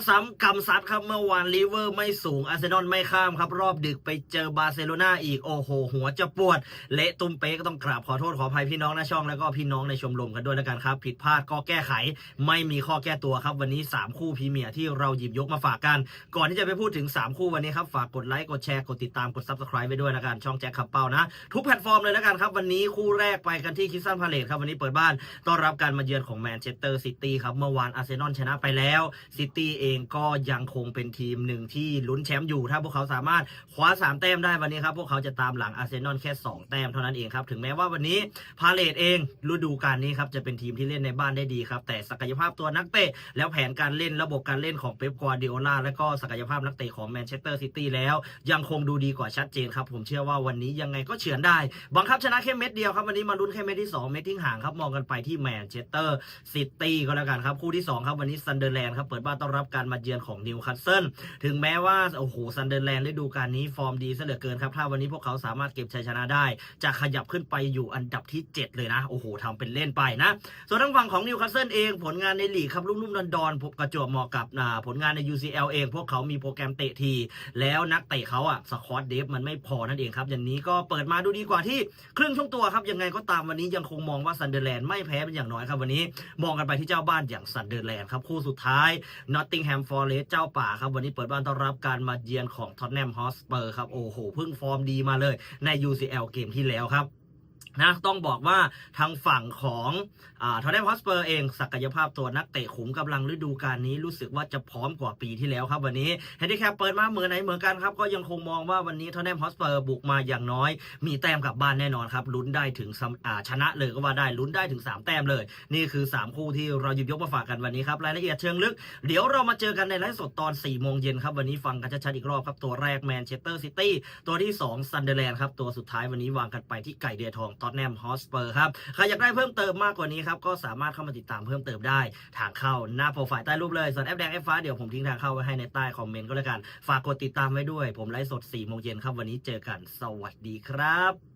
ซ้ำกำซัดครับเมื่อวานลิเวอร์ไม่สูงอาร์เซนอลไม่ข้ามครับรอบดึกไปเจอบาร์เซโลนาอีกโอ้โหหัวจะปวดเละตุ้มเป๊กก็ต้องกราบขอโทษขออภัยพี่น้องในช่องแล้วก็พี่น้องในชมรมกันด้วยแล้วกันครับผิดพลาดก็แก้ไขไม่มีข้อแก้ตัวครับวันนี้3คู่พรีเมียร์ที่เราหยิบยกมาฝากกันก่อนที่จะไปพูดถึง3คู่วันนี้ครับฝากกดไลค์กดแชร์กดติดตามกด Subscribe ไปด้วยแล้วกันช่องแจ็คขับเป้านะทุกแพลตฟอร์มเลยแล้วกันครับวันนี้คู่แรกไปกันที่คริสตัลพาเลซครับวันนี้เปิดบ้านต้อนรับการมาเยือนของแมนเชสเตอร์ซิตี้ครับเมื่อวานอาร์เซนอลชนะไปแล้วซิตี้เองก็ยังคงเป็นทีมหนึ่งที่ลุ้นแชมป์อยู่ถ้าพวกเขาสามารถคว้า3แต้มได้วันนี้ครับพวกเขาจะตามหลังอาร์เซนอลแค่2แต้มเท่านั้นเองครับถึงแม้ว่าวันนี้พาเลทเองฤดูกาลนี้ครับจะเป็นทีมที่เล่นในบ้านได้ดีครับแต่ศักยภาพตัวนักเตะแล้วแผนการเล่นระบบการเล่นของเป๊ปกัวร์ดิโอลาและก็ศักยภาพนักเตะของแมนเชสเตอร์ซิตี้แล้วยังคงดูดีกว่าชัดเจนครับผมเชื่อว่าวันนี้ยังไงก็เฉือนได้บังคับชนะแค่เม็ดเดียวครับวันนี้มาลุ้นแค่เม็ดที่2เม็ดทิ้งห่างครับมองกันไปที่แมนเชสเตอร์ซิตี้ก็แล้วกันครับคู่ที่2ครับวันนี้ซันเดอร์แลนด์ครับเปิดบ้านต้อนรับการมาเยือนของนิวคาสเซิลถึงแม้ว่าโอ้โหซันเดอร์แลนด์ฤดูกาลนี้ฟอร์มดีซะเหลือเกินครับถ้าวันนี้พวกเขาสามารถเก็บชัยชนะได้จะขยับขึ้นไปอยู่อันดับที่7เลยนะโอ้โหทำเป็นเล่นไปนะส่วนทางฝั่งของนิวคาสเซิลเองผลงานในลีกครับลุ่มๆดอนๆประจวบเหมาะกับผลงานใน UCL เองพวกเขามีโปรแกรมเตะทีแล้วนักเตะเขาสควอตเดฟมันไม่พอนั่นเองครับอย่างนี้ก็เปิดมาดูดีกว่าที่ครึ่งช่วงตัวครับยังไงก็ตามวันนี้ยังคงมองว่าซันเดอร์แลนด์ไม่แพ้เป็นอย่างน้อยครับวันนี้มองกันไปที่เจ้าบ้านอย่างซันเดอร์แลนด์ครับคู่สุดท้ายนอตติงแฮมฟอเรสต์เจ้าป่าครับวันนี้เปิดบ้านต้อนรับการมาเยือนของท็อตแนมฮอตสเปอร์ครับโอ้โหเพิ่งฟอร์มดีมาเลยใน UCL เกมที่แล้วครับนะต้องบอกว่าทางฝั่งของท็อตแนมฮอตสเปอร์เองศักยภาพตัวนักเตะขุมกำลังฤดูกาลนี้รู้สึกว่าจะพร้อมกว่าปีที่แล้วครับวันนี้เฮนดิแคปเปิดมาเหมือนไหนเหมือนกันครับก็ยังคงมองว่าวันนี้ท็อตแนมฮอตสเปอร์บุกมาอย่างน้อยมีแต้มกลับบ้านแน่นอนครับลุ้นได้ถึงชนะเลยก็ว่าได้ลุ้นได้ถึง3แต้มเลยนี่คือ3คู่ที่เราหยิบยกมาฝากกันวันนี้ครับรายละเอียดเชิงลึกเดี๋ยวเรามาเจอกันในไลฟ์สดตอน4 โมงเย็นครับวันนี้ฟังกันชัดๆอีกรอบครับตัวแรกแมนเชสเตอร์ซิตี้ตัวที่2ซันเดอร์แลนด์ครับตัวสุดท้ายวันนี้วางกันไปที่ไก่เดือยทองท็อตแนมฮอตสเปอร์ครับใครอยากได้เพิ่มเติมมากกว่านี้ครับก็สามารถเข้ามาติดตามเพิ่มเติมได้ทางเข้าหน้าโปรไฟล์ใต้รูปเลยส่วนแอปแดงแอปฟ้าเดี๋ยวผมทิ้งทางเข้าไว้ให้ในใต้คอมเมนต์ก็แล้วกันฝากกดติดตามไว้ด้วยผมไลฟ์สด4 โมงเย็นครับวันนี้เจอกันสวัสดีครับ